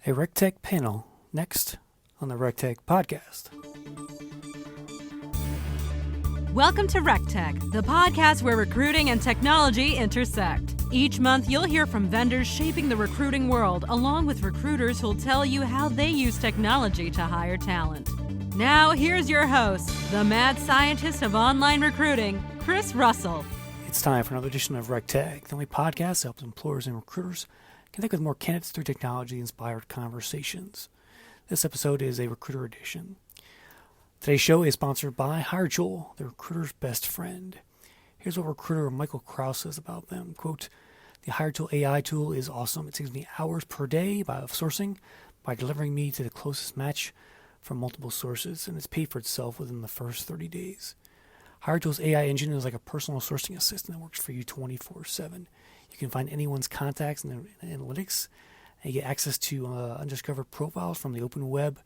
a RecTech panel next on the RecTech podcast. Welcome to RecTech, the podcast where recruiting and technology intersect. Each month, you'll hear from vendors shaping the recruiting world, along with recruiters who'll tell you how they use technology to hire talent. Now, here's your host, the mad scientist of online recruiting, Chris Russell. It's time for another edition of RecTech, the only podcast that helps employers and recruiters connect with more candidates through technology-inspired conversations. This episode is a recruiter edition. Today's show is sponsored by HireTool, the recruiter's best friend. Here's what recruiter Michael Krause says about them. Quote, "The HireTool AI tool is awesome. It saves me hours per day of sourcing by delivering me to the closest match from multiple sources, and it's paid for itself within the first 30 days. HireTool's AI engine is like a personal sourcing assistant that works for you 24/7. You can find anyone's contacts in the analytics, and you get access to undiscovered profiles from the open web.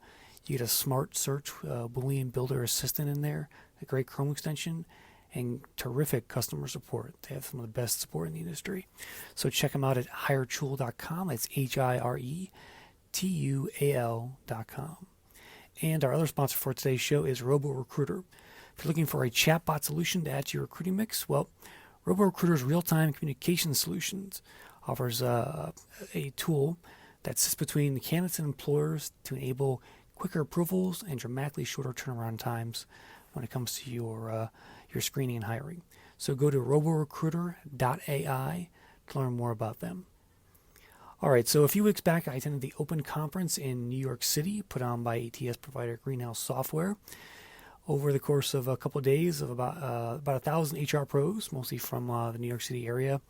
You get a smart search Boolean builder assistant in there, a great Chrome extension, and terrific customer support. They have some of the best support in the industry. So check them out at hiretool.com. That's HireTual.com. And our other sponsor for today's show is RoboRecruiter. If you're looking for a chatbot solution to add to your recruiting mix, well, RoboRecruiter's real-time communication solutions offers a tool that sits between the candidates and employers to enable quicker approvals and dramatically shorter turnaround times when it comes to your screening and hiring. So go to roborecruiter.ai to learn more about them. All right, so a few weeks back, I attended the Open Conference in New York City, put on by ATS provider Greenhouse Software. Over the course of a couple of days of about 1,000 HR pros, mostly from the New York City area,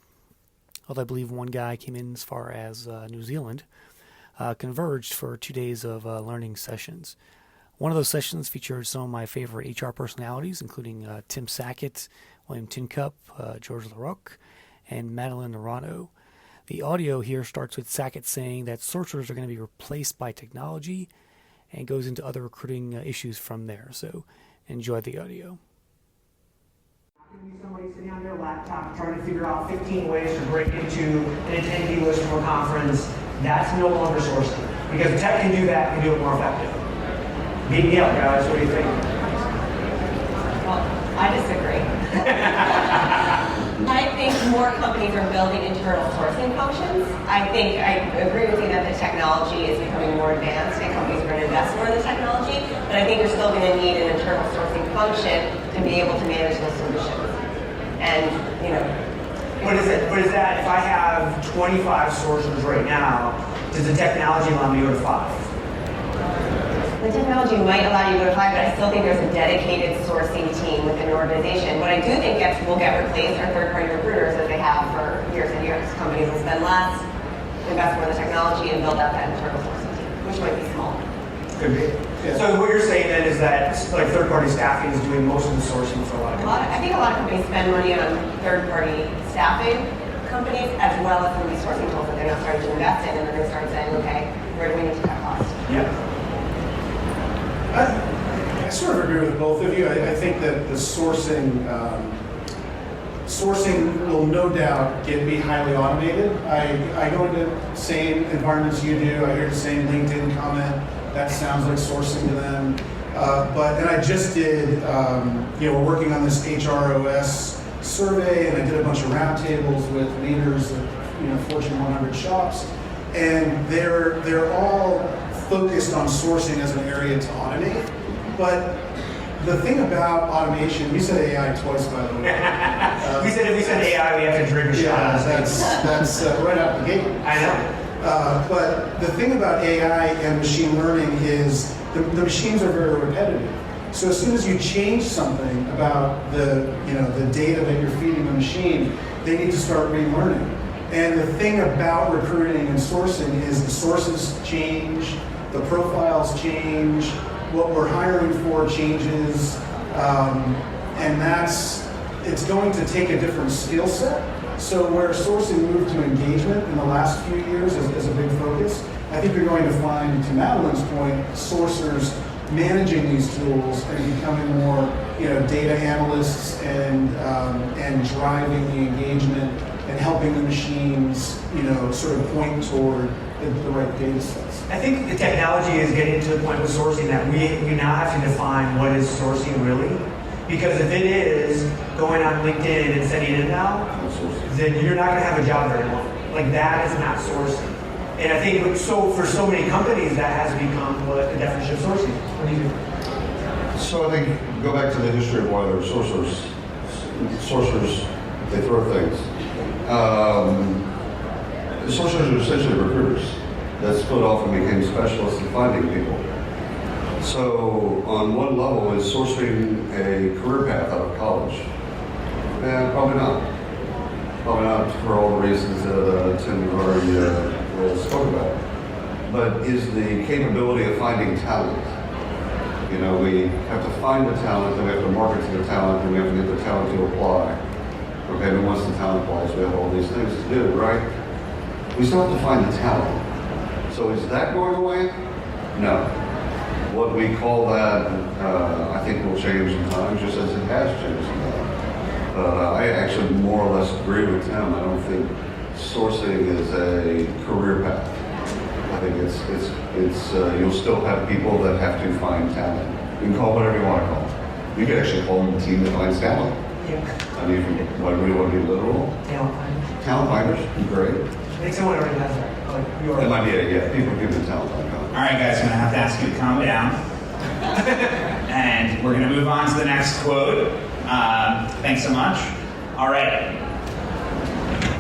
although I believe one guy came in as far as New Zealand, converged for 2 days of learning sessions. One of those sessions featured some of my favorite HR personalities, including Tim Sackett, William Tincupp, George LaRocque, and Madeline Laurano. The audio here starts with Sackett saying that sourcers are going to be replaced by technology and goes into other recruiting issues from there. So enjoy the audio. Somebody sitting on their laptop trying to figure out 15 ways to break into an attendee list for a conference. That's no longer sourcing. Because tech can do that and do it more effective. Beat me up, guys. What do you think? Well, I disagree. I think more companies are building internal sourcing functions. I agree with you that the technology is becoming more advanced and companies are going to invest more in the technology, but I think you're still going to need an internal sourcing function to be able to manage those solutions. And, What is that? If I have 25 sourcers right now, does the technology allow me to go to 5? the technology might allow you to go to 5, but I still think there's a dedicated sourcing team within an organization. What I do think will get replaced are third-party recruiters as they have for years and years. Companies will spend less, invest more in the technology, and build out that internal sourcing team, which might be small. Could be. Yeah. So what you're saying then is that like third-party staffing is doing most of the sourcing for a lot of companies. I think a lot of companies spend money on third-party staffing companies as well as some of these sourcing tools that they're now starting to invest in, and then they start saying, okay, where do we need to cut costs? Yeah. I sort of agree with both of you. I think that the sourcing will no doubt be highly automated. I go into the same environments you do. I hear the same LinkedIn comment. That sounds like sourcing to them. And I just did, we're working on this HROS survey, and I did a bunch of roundtables with leaders of Fortune 100 shops, and they're all focused on sourcing as an area to automate. But the thing about automation, you said AI twice, by the way. If we said AI, we have to drink a shot. That's right out the gate. I know. But the thing about AI and machine learning is the machines are very repetitive. So as soon as you change something about the data that you're feeding the machine, they need to start relearning. And the thing about recruiting and sourcing is the sources change, the profiles change, what we're hiring for changes, and it's going to take a different skill set. So where sourcing moved to engagement in the last few years as a big focus, I think you're going to find, to Madeline's point, sourcers managing these tools and becoming more, data analysts and driving the engagement and helping the machines, sort of point toward the right data sets. I think the technology is getting to the point with sourcing that we now have to define what is sourcing really. Because if it is going on LinkedIn and sending it now, then you're not going to have a job very long. Like that is not sourcing. And I think for so many companies that has become what the definition of sourcing. What do you think? So I think go back to the history of why they're sorcerers. Sorcerers, they throw things. The sorcerers are essentially recruiters that split off and became specialists in finding people. So on one level is sourcing a career path out of college? Probably not. Probably not for all the reasons that Tim already spoke about. But is the capability of finding talent? You know, we have to find the talent, then we have to market to the talent, then we have to get the talent to apply. Okay, but once the talent applies, we have all these things to do, right? We still have to find the talent. So is that going away? No. What we call that, I think will change in time, just as it has changed in time. I actually more or less agree with Tim. I don't think sourcing is a career path. I think it's you'll still have people that have to find talent. You can call it whatever you want to call it. You could actually call them the team that finds talent. Yeah. I mean, if you really want to be literal. Talent finders. Talent finders, great. I think someone already has that. Like you That might be it, yeah. People give the talent finder. All right, guys, I'm going to have to ask you to calm down. And we're going to move on to the next quote. Thanks so much. All right.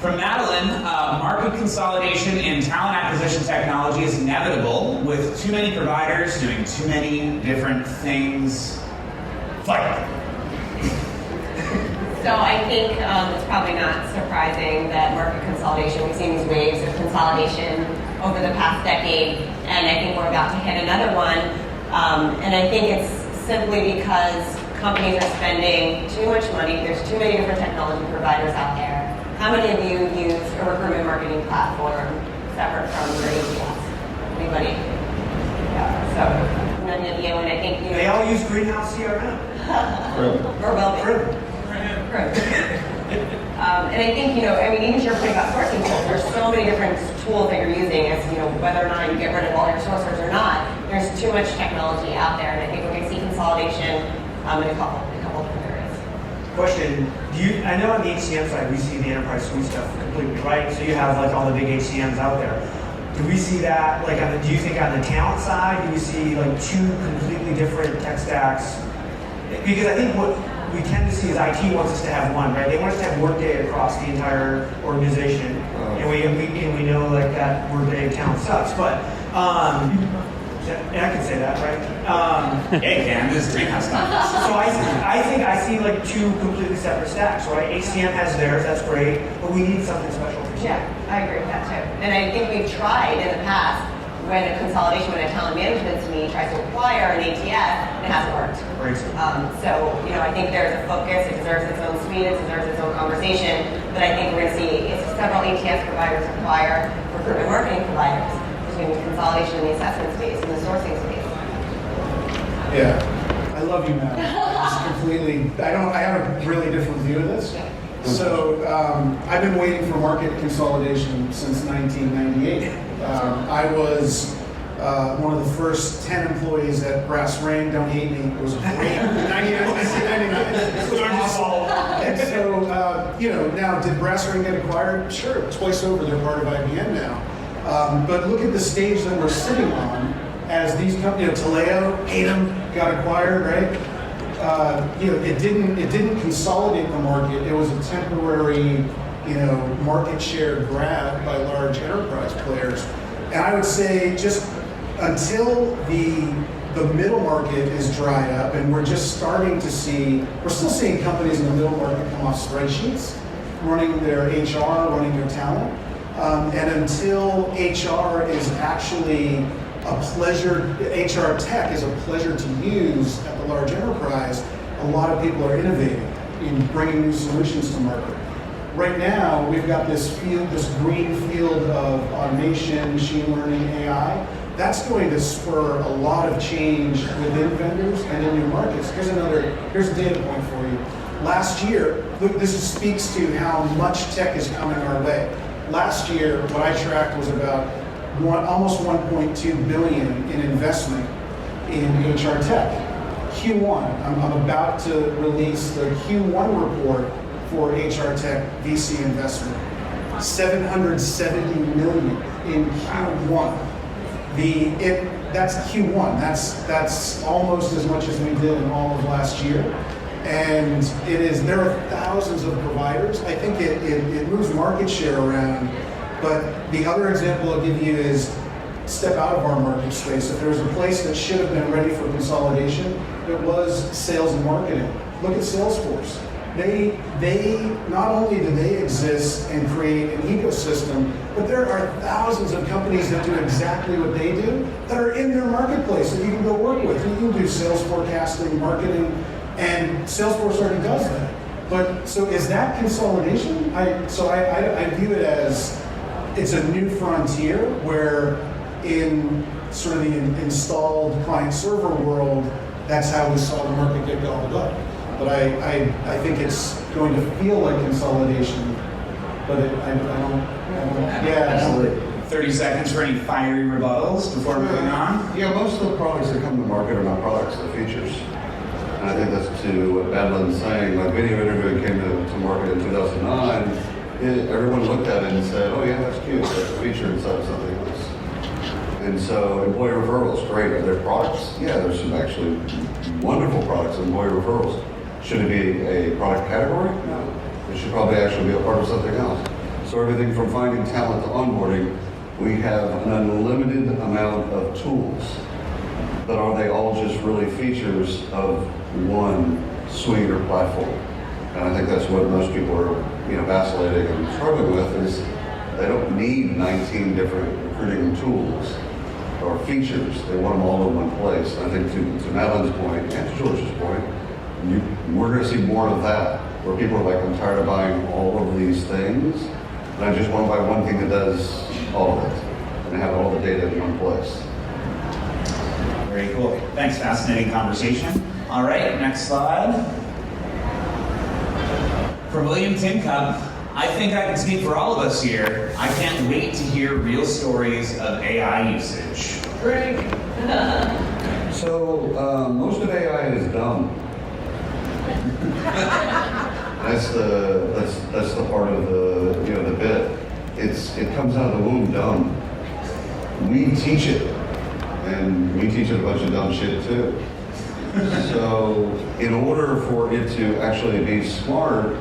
From Madeline, market consolidation in talent acquisition technology is inevitable with too many providers doing too many different things. Fight. So I think it's probably not surprising that market consolidation, we've seen these waves of consolidation over the past decade, and I think we're about to hit another one. And I think it's simply because companies are spending too much money. There's too many different technology providers out there. How many of you use a recruitment marketing platform separate from your ATS? Anybody? Yeah, so none of you, and I think They all use Greenhouse CRM. or well, and I think, even if you're putting out sourcing tools, there's so many different tools that you're using as, whether or not you get rid of all your sourcers or not, there's too much technology out there, and I think we're going to see consolidation in a couple different areas. Question, I know on the HCM side, we see the enterprise suite stuff completely, right? So you have like all the big HCMs out there. Do we see that, do you think on the talent side, do we see like two completely different tech stacks? Because I think what we tend to see is IT wants us to have one, right? They want us to have Workday across the entire organization, and we know like that Workday talent sucks. But and I can say that, right? Yeah, you can. This is Greenhouse stuff. So I think I see like two completely separate stacks, right? HCM has theirs, that's great, but we need something special for Yeah, I agree with that too. And I think we've tried in the past when a consolidation, when a talent management team tries to acquire an ATS, it hasn't worked. Great. I think there's a focus, it deserves its own suite, it deserves its own conversation, but I think we're going to see several ATS providers acquire recruitment marketing providers. There's going to be consolidation in the assessment space and the sourcing space. Yeah, I love you, Matt. I have a really different view of this. Yeah. So I've been waiting for market consolidation since 1998. I was one of the first 10 employees at Brass Ring. Don't hate me. It was great. 1999. It was awesome. And so, now did Brass Ring get acquired? Sure, twice over. They're part of IBM now. But look at the stage that we're sitting on as these companies, Taleo, hate them, got acquired, right? It didn't consolidate the market. It was a temporary, market share grab by large enterprise players. And I would say just until the middle market is dried up, and we're still seeing companies in the middle market come off spreadsheets, running their HR, running their talent. And until HR is actually HR tech is a pleasure to use at the large enterprise, a lot of people are innovating in bringing new solutions to market. Right now, we've got this green field of automation, machine learning, AI. That's going to spur a lot of change within vendors and in new markets. Here's a data point for you. Last year, look, this speaks to how much tech is coming our way. Last year, what I tracked was about almost 1.2 billion in investment in HR tech. Q1, I'm about to release the Q1 report for HR tech VC investment. 770 million in Q1. That's Q1. That's almost as much as we did in all of last year. And there are thousands of providers. I think it moves market share around. But the other example I'll give you is step out of our market space. If there was a place that should have been ready for consolidation, it was sales and marketing. Look at Salesforce. They not only do they exist and create an ecosystem, but there are thousands of companies that do exactly what they do that are in their marketplace that you can go work with. You can do sales forecasting, marketing, and Salesforce already does that. But so is that consolidation? I view it as it's a new frontier where in sort of the installed client server world, that's how we saw the market get gobbled up. But I think it's going to feel like consolidation, but I don't. Yeah, absolutely. 30 seconds for any fiery rebuttals before moving on. Yeah, most of the products that come to market are not products, they're features. And I think that's to what Madeline's saying. Like video interviewing came to market in 2009, everyone looked at it and said, oh yeah, that's cute, that's a feature inside of something else. And so employee referrals, great. Are there products? Yeah, there's some actually wonderful products in employee referrals. Should it be a product category? No. It should probably actually be a part of something else. So everything from finding talent to onboarding, we have an unlimited amount of tools. But are they all just really features of one suite or platform? And I think that's what most people are, vacillating and struggling with is they don't need 19 different recruiting tools or features. They want them all in one place. And I think to Madeline's point and to George's point, we're going to see more of that, where people are like, I'm tired of buying all of these things, and I just want to buy one thing that does all of it, and have all the data in one place. Very cool. Thanks, fascinating conversation. All right, next slide. From William Tincupp, I think I can speak for all of us here. I can't wait to hear real stories of AI usage. Great. So most of AI is dumb. That's the part of the bit. It comes out of the womb dumb. We teach it, and we teach it a bunch of dumb shit too. So in order for it to actually be smart,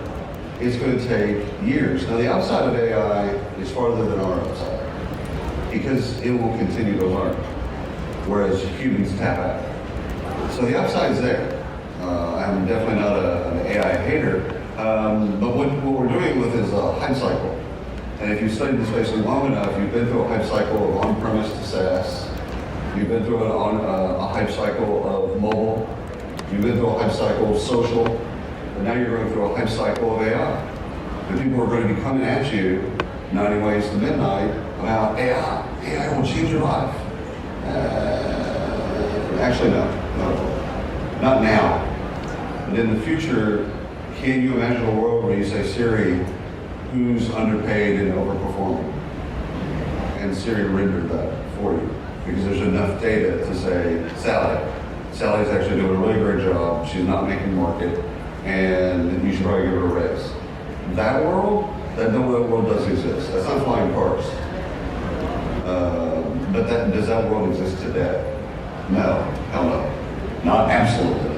it's going to take years. Now the outside of AI is farther than our outside, because it will continue to learn, whereas humans tap out. So the upside's there. I'm definitely not an AI hater, but what we're doing with is a hype cycle. And if you've studied the space long enough, you've been through a hype cycle of on-premise to SaaS. You've been through a hype cycle of mobile. You've been through a hype cycle of social. And now you're going through a hype cycle of AI. And people are going to be coming at you 90 ways to midnight about AI. AI will change your life. Actually, no. Not now. But in the future, can you imagine a world where you say, Siri, who's underpaid and overperforming? And Siri rendered that for you. Because there's enough data to say, Sally. Sally's actually doing a really great job. She's not making market. And you should probably give her a raise. That world, that world does exist. That's not flying cars. But does that world exist today? No. Hell no. Not absolutely.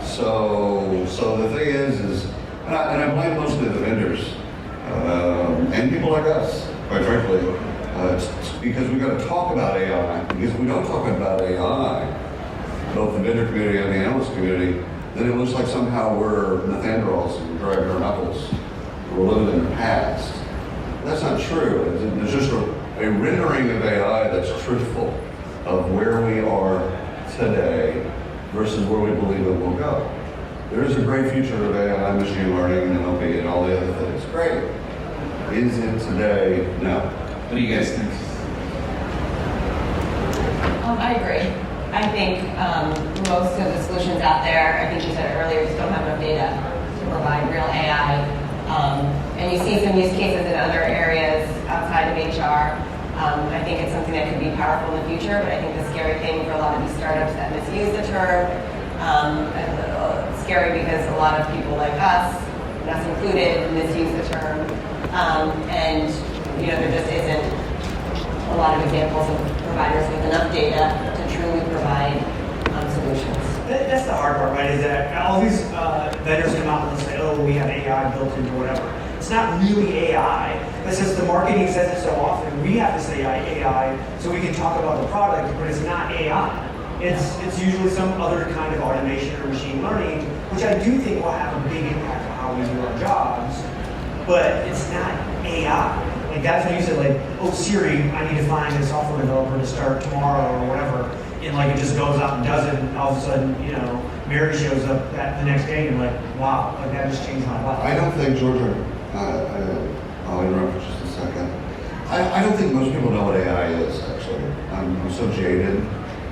So the thing is, and I blame mostly the vendors and people like us, quite frankly, because we've got to talk about AI. Because if we don't talk about AI, both the vendor community and the analyst community, then it looks like somehow we're Nathandrals and dragging our knuckles. We're living in the past. That's not true. There's just a rendering of AI that's truthful of where we are today versus where we believe it will go. There is a great future of AI, machine learning, and NLP, and all the other things. Great. Is it today? No. What do you guys think? I agree. I think most of the solutions out there, I think you said it earlier, just don't have enough data to provide real AI. And you see some use cases in other areas outside of HR. I think it's something that could be powerful in the future, but I think the scary thing for a lot of these startups that misuse the term, scary because a lot of people like us, us included, misuse the term, and there just isn't a lot of examples of providers with enough data to truly provide solutions. That's the hard part, right? Is that all these vendors come out and say, "Oh, we have AI built into whatever." It's not really AI. It's just the marketing says it so often. We have to say AI so we can talk about the product, but it's not AI. It's usually some other kind of automation or machine learning, which I do think will have a big impact on how we do our jobs. But it's not AI. Like that's when you said, like, "Oh, Siri, I need to find a software developer to start tomorrow or whatever," and like it just goes out and does it, and all of a sudden, Mary shows up the next day, and like, wow, like that just changed my life. I don't think, Georgia, I'll interrupt for just a second. I don't think most people know what AI is, actually. I'm so jaded.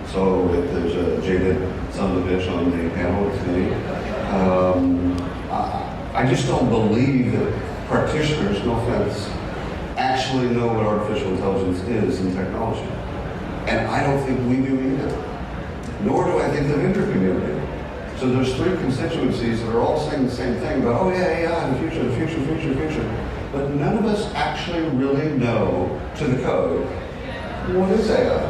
So if there's a jaded son of a bitch on the panel, it's me. I just don't believe that practitioners, no offense, actually know what artificial intelligence is in technology. And I don't think we do either. Nor do I think the vendor community. So there's three constituencies that are all saying the same thing about, oh yeah, AI, the future, the future, future, future. But none of us actually really know to the code what is AI.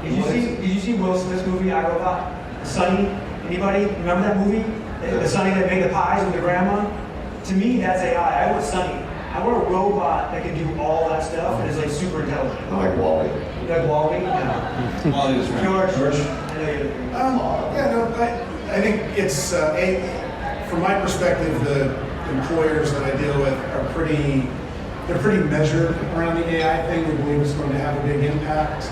Did you see Will Smith's movie, I, Robot? Sunny? Anybody? Remember that movie? The Sunny that made the pies with the grandma? To me, that's AI. I want Sunny. I want a robot that can do all that stuff and is like super intelligent. I like Wally. You like Wally? No. Wally was right. George? I know you. I think it's, from my perspective, the employers that I deal with are pretty measured around the AI thing. They believe it's going to have a big impact.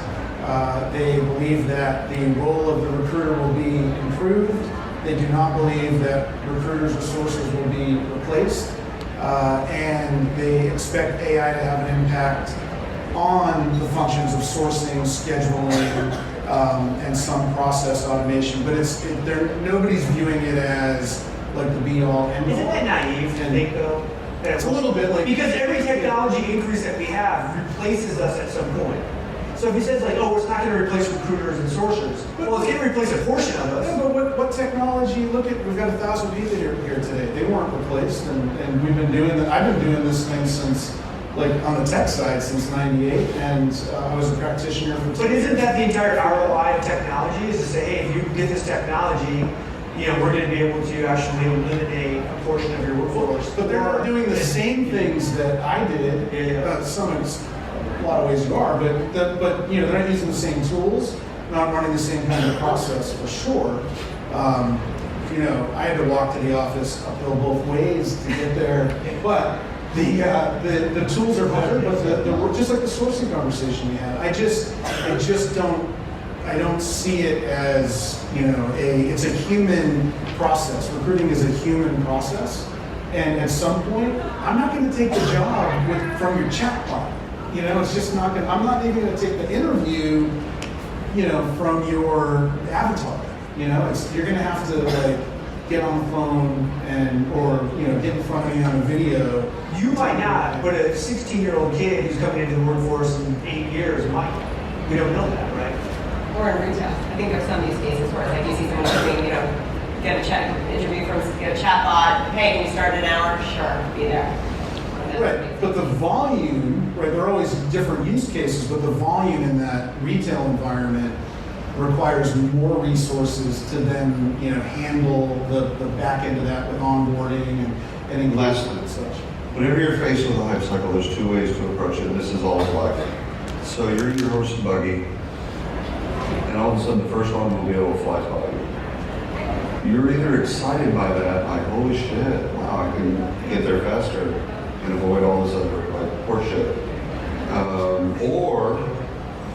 They believe that the role of the recruiter will be improved. They do not believe that recruiters' resources will be replaced. And they expect AI to have an impact on the functions of sourcing, scheduling, and some process automation. But nobody's viewing it as like the be-all, end-all. Isn't that naive to think, though? It's a little bit like... Because every technology increase that we have replaces us at some point. So if he says like, oh, it's not going to replace recruiters and sourcers, well, it's going to replace a portion of us. Yeah, but what technology? Look at, we've got 1,000 people here today. They weren't replaced, and we've been doing that. I've been doing this thing since, like, on the tech side since '98, and I was a practitioner for. But isn't that the entire ROI of technology? Is to say, hey, if you get this technology, we're going to be able to actually eliminate a portion of your workforce. But they're doing the same things that I did. A lot of ways you are, but they're not using the same tools, not running the same kind of process for sure. I had to walk to the office uphill both ways to get there, but the tools are better. But the just like the sourcing conversation we had, I just don't see it as it's a human process. Recruiting is a human process, and at some point, I'm not going to take the job from your chatbot. It's just not going to, I'm not even going to take the interview, from your avatar. You're going to have to get on the phone or get in front of me on a video. You might not, but a 16-year-old kid who's coming into the workforce in 8 years might. We don't know that, right? Or in retail. I think there's some use cases where it's like you see someone doing, get a chatbot, hey, can you start in an hour? Sure, be there. Right, but the volume, right, there are always different use cases, but the volume in that retail environment requires more resources to then, handle the back end of that with onboarding and engagement and such. Whenever you're faced with a hype cycle, there's two ways to approach it, and this is all of life. So you're in your horse and buggy, and all of a sudden the first automobile flies by you. You're either excited by that, like, holy shit, wow, I can get there faster and avoid all this other horse shit. Or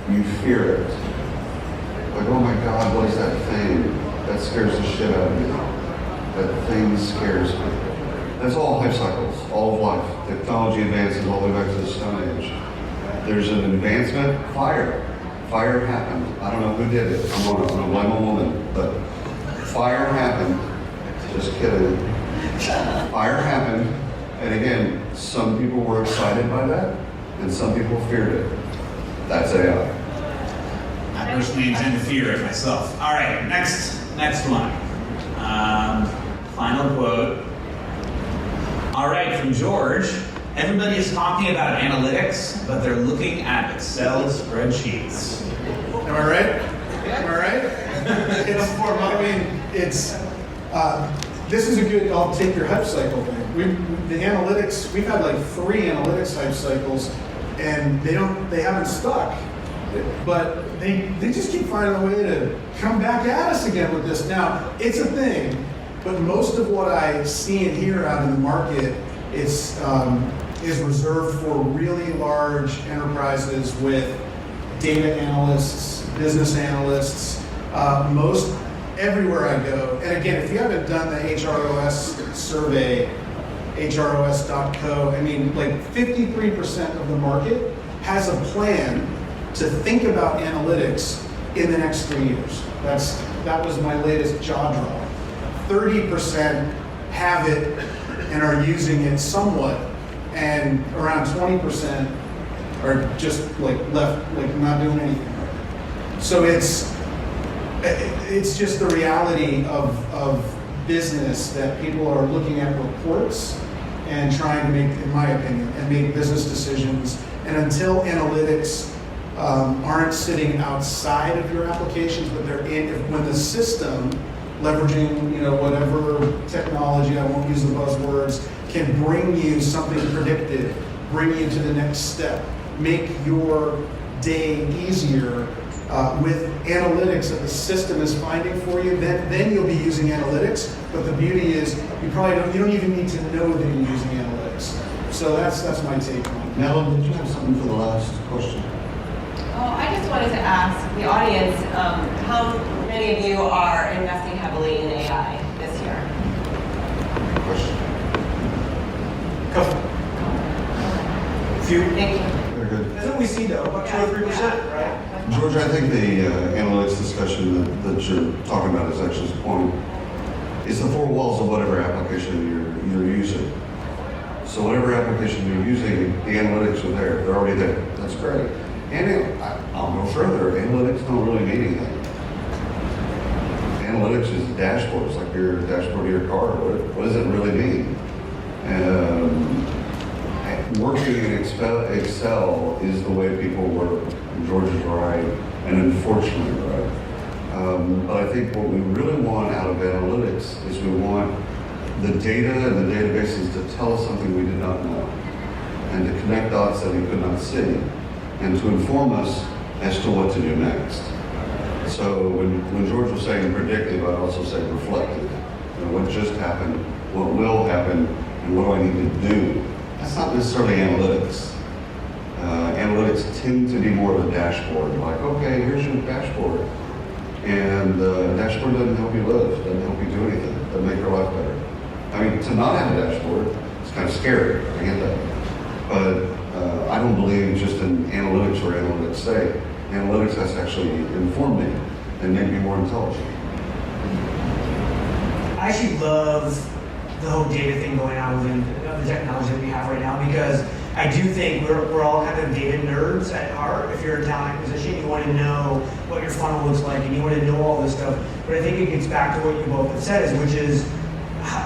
you fear it. Like, oh my God, what is that thing? That scares the shit out of me. That thing scares me. That's all hype cycles, all of life. Technology advances all the way back to the Stone Age. There's an advancement, fire. Fire happened. I don't know who did it. I'm gonna blame a woman, but fire happened. Just kidding. Fire happened. And again, some people were excited by that, and some people feared it. That's AI. I personally intend to fear it myself. All right, next one. Final quote. All right, from George. Everybody is talking about analytics, but they're looking at Excel spreadsheets. Am I right? Am I right? This is a good, I'll take your hype cycle thing. The analytics, we've had like 3 analytics hype cycles, and they haven't stuck. But they just keep finding a way to come back at us again with this. Now, it's a thing, but most of what I see and hear out in the market is reserved for really large enterprises with data analysts, business analysts, everywhere I go. And again, if you haven't done the HROS survey, hros.co, I mean, like 53% of the market has a plan to think about analytics in the next 3 years. That was my latest jaw drop. 30% have it and are using it somewhat, and around 20% are just like left, like not doing anything. So it's just the reality of business that people are looking at reports and trying to make, in my opinion, and make business decisions. And until analytics aren't sitting outside of your applications, but they're in, when the system, leveraging whatever technology, I won't use the buzzwords, can bring you something predictive, bring you to the next step, make your day easier with analytics that the system is finding for you, then you'll be using analytics. But the beauty is you don't even need to know that you're using analytics. So that's my take on it. Madeline, did you have something for the last question? Oh, I just wanted to ask the audience, how many of you are investing heavily in AI this year? Question. Couple. Few. Thank you. Very good. That's what we see though, about 2 or 3%, right? George, I think the analytics discussion that you're talking about is actually the point. It's the 4 walls of whatever application you're using. So whatever application you're using, the analytics are there. They're already there. That's great. And I'll go further. Analytics don't really mean anything. Analytics is a dashboard. It's like your dashboard of your car. What does it really mean? Working in Excel is the way people work. George is right, and unfortunately right. But I think what we really want out of analytics is we want the data and the databases to tell us something we did not know, and to connect dots that we could not see, and to inform us as to what to do next. So when George was saying predictive, I'd also say reflective. What just happened, what will happen, and what do I need to do? That's not necessarily analytics. Analytics tend to be more of a dashboard. Like, okay, here's your dashboard. And the dashboard doesn't help you live, doesn't help you do anything, doesn't make your life better. I mean, to not have a dashboard, it's kind of scary, I get that. But I don't believe just in analytics for analytics' sake. Analytics has to actually inform me and make me more intelligent. I actually love the whole data thing going on within the technology that we have right now, because I do think we're all kind of data nerds at heart. If you're a talent acquisition, you want to know what your funnel looks like, and you want to know all this stuff. But I think it gets back to what you both have said, which is,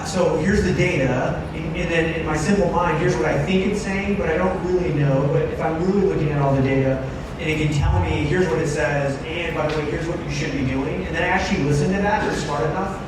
so here's the data, and then in my simple mind, here's what I think it's saying, but I don't really know. But if I'm really looking at all the data, and it can tell me, here's what it says, and by the way, here's what you should be doing, and then I actually listen to that, or smart enough,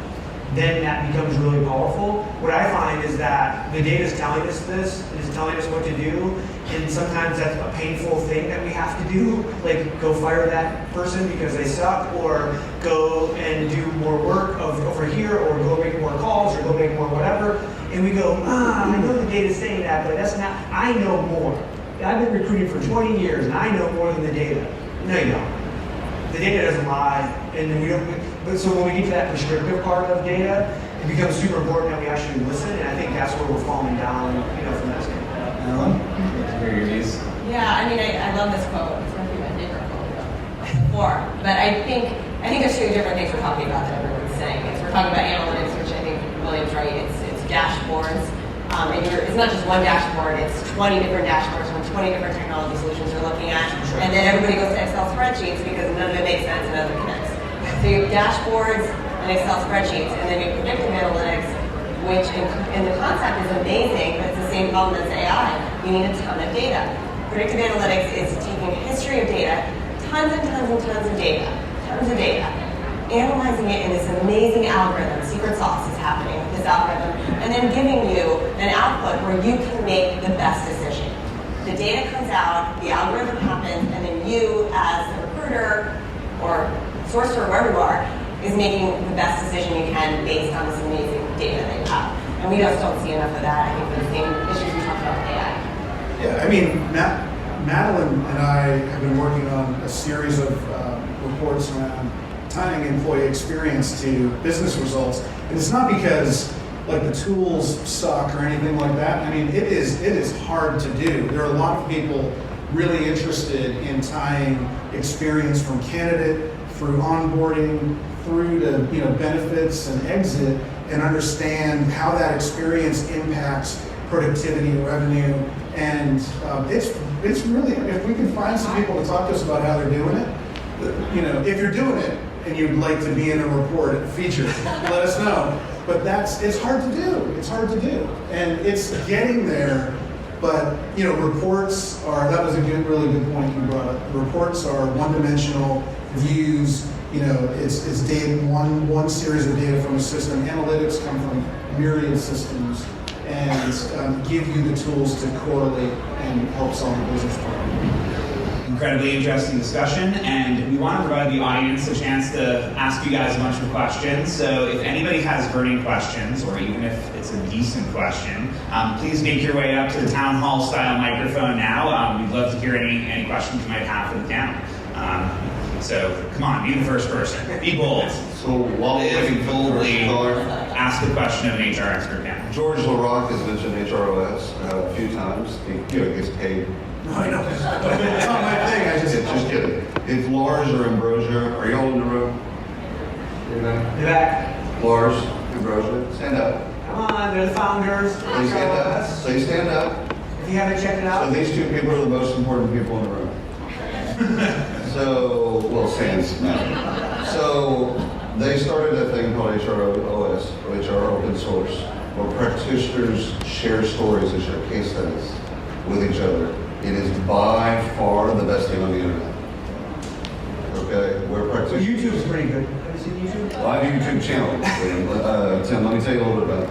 then that becomes really powerful. What I find is that the data is telling us this, it is telling us what to do, and sometimes that's a painful thing that we have to do, like go fire that person because they suck, or go and do more work over here, or go make more calls, or go make more whatever, and we go, I know the data's saying that, but that's not, I know more. I've been recruiting for 20 years, and I know more than the data. No, you don't. The data doesn't lie, and then we don't. But so when we get to that prescriptive part of data, it becomes super important that we actually listen, and I think that's where we're falling down, from that standpoint. Alan, hear your views. Yeah, I mean, I love this quote. It's going to be my favorite quote before. But I think there's 2 different things we're talking about that everyone's saying. We're talking about analytics, which I think William's right. It's dashboards. And it's not just one dashboard, it's 20 different dashboards once you 20 different technology solutions you're looking at, and then everybody goes to Excel spreadsheets because none of it makes sense and none of it connects. So you have dashboards and Excel spreadsheets, and then you have predictive analytics, which in the concept is amazing, but it's the same problem as AI. You need a ton of data. Predictive analytics is taking a history of data, tons and tons and tons of data, analyzing it in this amazing algorithm, secret sauce is happening with this algorithm, and then giving you an output where you can make the best decision. The data comes out, the algorithm happens, and then you, as the recruiter or sourcer, wherever you are, is making the best decision you can based on this amazing data that you have. And we just don't see enough of that, I think, for the same issues we talked about with AI. Yeah, I mean, Madeline and I have been working on a series of reports around tying employee experience to business results. And it's not because like the tools suck or anything like that. I mean, it is hard to do. There are a lot of people really interested in tying experience from candidate through onboarding through to benefits and exit, and understand how that experience impacts productivity and revenue. And it's really, if we can find some people to talk to us about how they're doing it, if you're doing it and you'd like to be in a report feature, let us know. But it's hard to do. It's hard to do, and it's getting there. But reports are, that was a really good point you brought up. Reports are one-dimensional views. It's data, one series of data from a system. Analytics come from myriad systems and give you the tools to correlate and help solve a business problem. Incredibly interesting discussion, and we want to provide the audience a chance to ask you guys a bunch of questions. So if anybody has burning questions, or even if it's a decent question, please make your way up to the town hall style microphone now. We'd love to hear any questions you might have for the town. So come on, be the first person. Be bold. So while we're waiting for the first caller, ask the question of an HR expert now. George LaRocque has mentioned HROS a few times. He gets paid. No, I know. It's not my thing. Just kidding. If Lars or Ambrosia, are y'all in the room? You're back. Lars, Ambrosia, stand up. Come on, they're the founders. Please stand up. Please stand up. If you haven't checked it out. So these two people are the most important people in the room. Sans now. So they started a thing called HROS, or HR Open Source, where practitioners share stories and share case studies with each other. It is by far the best thing on the internet. Okay, where practitioners. YouTube is pretty good. Have you seen YouTube? Well, I have a YouTube channel. Tim, let me tell you a little bit about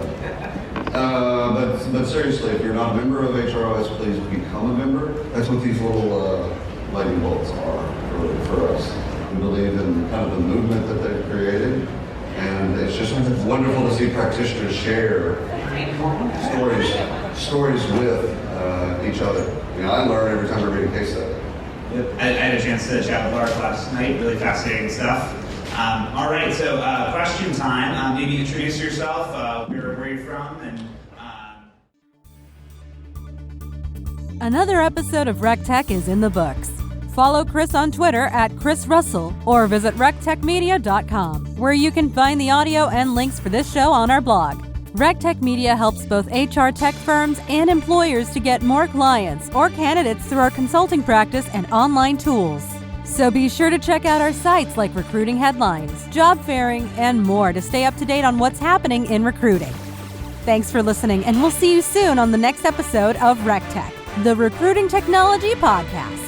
that. But seriously, if you're not a member of HROS, please become a member. That's what these little lightning bolts are for us. We believe in kind of the movement that they've created, and it's just wonderful to see practitioners share stories with each other. I learn every time I read a case study. I had a chance to chat with Lars last night. Really fascinating stuff. All right, so question time. Maybe introduce yourself, where you're from, and. Another episode of RecTech is in the books. Follow Chris on Twitter at Chris Russell or visit rectechmedia.com, where you can find the audio and links for this show on our blog. RecTech Media helps both HR tech firms and employers to get more clients or candidates through our consulting practice and online tools. So be sure to check out our sites like recruiting headlines, job fairing, and more to stay up to date on what's happening in recruiting. Thanks for listening, and we'll see you soon on the next episode of RecTech, the Recruiting Technology Podcast.